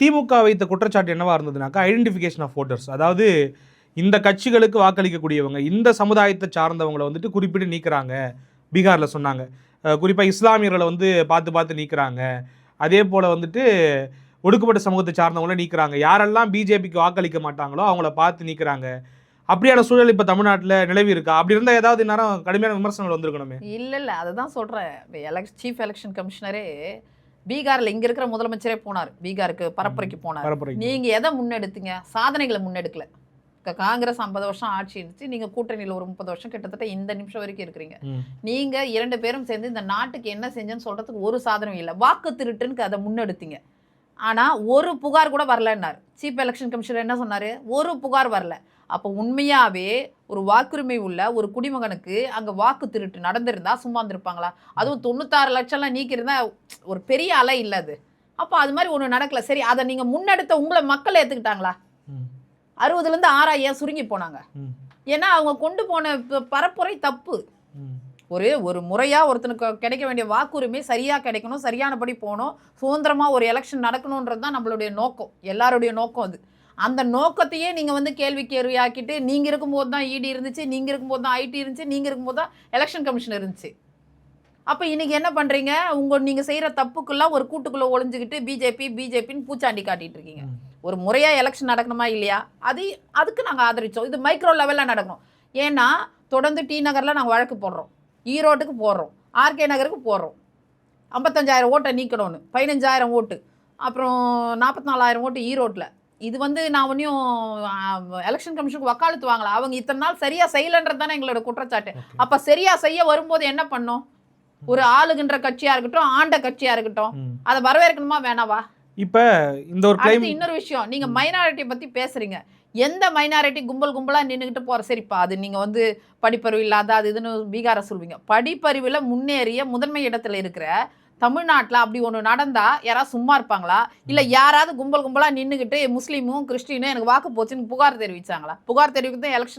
திமுக வைத்த குற்றச்சாட்டு என்னவா இருந்ததுனாக்கா, ஐடென்டிஃபிகேஷன் ஆஃப் வோட்டர்ஸ். அதாவது இந்த கட்சிகளுக்கு வாக்களிக்கக்கூடியவங்க, இந்த சமுதாயத்தை சார்ந்தவங்கள வந்துட்டு குறிப்பிட்டு நீக்குறாங்க. பீகார்ல சொன்னாங்க. குறிப்பா இஸ்லாமியர்களை வந்து பார்த்து பார்த்து நீக்குறாங்க. அதே போல வந்துட்டு ஒடுக்கப்பட்ட சமூகத்தை சார்ந்தவங்கள நீக்குறாங்க. யாரெல்லாம் பிஜேபிக்கு வாக்களிக்க மாட்டாங்களோ அவங்கள பார்த்து நீக்குறாங்க. அப்படியான சூழல் இப்ப தமிழ்நாட்டுல நிலவி இருக்கா? அப்படி இருந்தா ஏதாவது நேரம் கடுமையான விமர்சனங்கள் வந்திருக்கணுமே. இல்ல அதுதான் சொல்றேன். சீஃப் எலெக்ஷன் கமிஷனரே பீகார்ல இங்க இருக்கிற முதலமைச்சரே போனார். பீகாருக்கு பரப்புரைக்கு போனார். நீங்க எதை முன்னெடுத்தீங்க? சாதனைகளை முன்னெடுக்கல. காங்கிரஸ் 50 வருஷம் ஆட்சி இருந்துச்சு. நீங்க கூட்டணியில் ஒரு 30 வருஷம் கிட்டத்தட்ட இந்த நிமிஷம் வரைக்கும் இருக்கிறீங்க. நீங்க 2 பேரும் சேர்ந்து இந்த நாட்டுக்கு என்ன செஞ்சேன்னு சொல்றதுக்கு ஒரு சாதனம் இல்லை. வாக்கு திருட்டுன்னு அதை முன்னெடுத்தீங்க. ஆனா ஒரு புகார் கூட வரலன்னாரு. சீஃப் எலெக்ஷன் கமிஷனர் என்ன சொன்னாரு? ஒரு புகார் வரல. அப்போ உண்மையாவே ஒரு வாக்குரிமை உள்ள ஒரு குடிமகனுக்கு அங்க வாக்கு திருட்டு நடந்திருந்தா சும்மா இருந்திருப்பாங்களா? அதுவும் 96 லட்சம்லாம் நீக்கிருந்தா ஒரு பெரிய அலை இல்ல அது. அப்போ அது மாதிரி ஒண்ணு நடக்கல. சரி, அதை நீங்க முன்னெடுத்த உங்களை மக்கள் ஏத்துக்கிட்டாங்களா? 60லேருந்து 6 ஏன் சுருங்கி போனாங்க? ஏன்னா அவங்க கொண்டு போன பரப்புரை தப்பு. ஒரு முறையா ஒருத்தனுக்கு கிடைக்க வேண்டிய வாக்குரிமை சரியா கிடைக்கணும், சரியானபடி போகணும், சுதந்திரமா ஒரு எலெக்ஷன் நடக்கணுன்றது தான் நம்மளுடைய நோக்கம், எல்லாருடைய நோக்கம் அது. அந்த நோக்கத்தையே நீங்க வந்து கேள்வியாக்கிட்டு, நீங்க இருக்கும்போது தான் இடி இருந்துச்சு, நீங்க இருக்கும்போது தான் ஐடி இருந்துச்சு, நீங்க இருக்கும்போது தான் எலெக்ஷன் கமிஷன் இருந்துச்சு. அப்ப இன்னைக்கு என்ன பண்றீங்க? நீங்க செய்யற தப்புக்கெல்லாம் ஒரு கூட்டுக்குள்ள ஒளிஞ்சுக்கிட்டு பிஜேபின்னு பூச்சாண்டி காட்டிட்டு இருக்கீங்க. ஒரு முறையா எலெக்ஷன் நடக்கணுமா இல்லையா? அதுக்கு நாங்க ஆதரிச்சோம். இது மைக்ரோ லெவல்ல நடக்கணும். ஏன்னா தொடர்ந்து டி நகர்ல நாங்க வழக்கு போடுறோம், ஈரோட்டுக்கு போடுறோம், ஆர்கே நகருக்கு போடுறோம். 55,000 ஓட்டை நீக்கணும்னு 15,000 ஓட்டு, அப்புறம் 44,000 ஓட்டு ஈரோட்டில். இது வந்து நான் ஒன்றையும் எலெக்ஷன் கமிஷனுக்கு வக்காலத்து வாங்கலாம். அவங்க இத்தனை நாள் சரியா செய்யலைன்றது தானே எங்களோட குற்றச்சாட்டு. அப்ப சரியா செய்ய வரும்போது என்ன பண்ணோம்? ஒரு ஆளுகின்ற கட்சியா இருக்கட்டும், ஆண்ட கட்சியா இருக்கட்டும், அதை வரவேற்கணுமா வேணாவா? இப்ப இந்த ஒரு இன்னொரு விஷயம், நீங்க மைனாரிட்டி பத்தி பேசுறீங்க. எந்த மைனாரிட்டி கும்பலா நின்றுகிட்டு போற? சரிப்பா, அது நீங்க வந்து படிப்பறிவு இல்லாத அது இதுன்னு பீகார சொல்வீங்க. படிப்பறிவுல முன்னேறிய முதன்மை இடத்துல இருக்கிற தமிழ்நாட்டில் அப்படி ஒன்று நடந்தா யாராவது சும்மா இருப்பாங்களா? இல்லை யாராவது கும்பலா நின்றுக்கிட்டு முஸ்லீமும் கிறிஸ்டினும் எனக்கு வாக்கு போச்சுன்னு புகார் தெரிவிச்சாங்களா? புகார் தெரிவிக்கிறது எலெக்ஷன்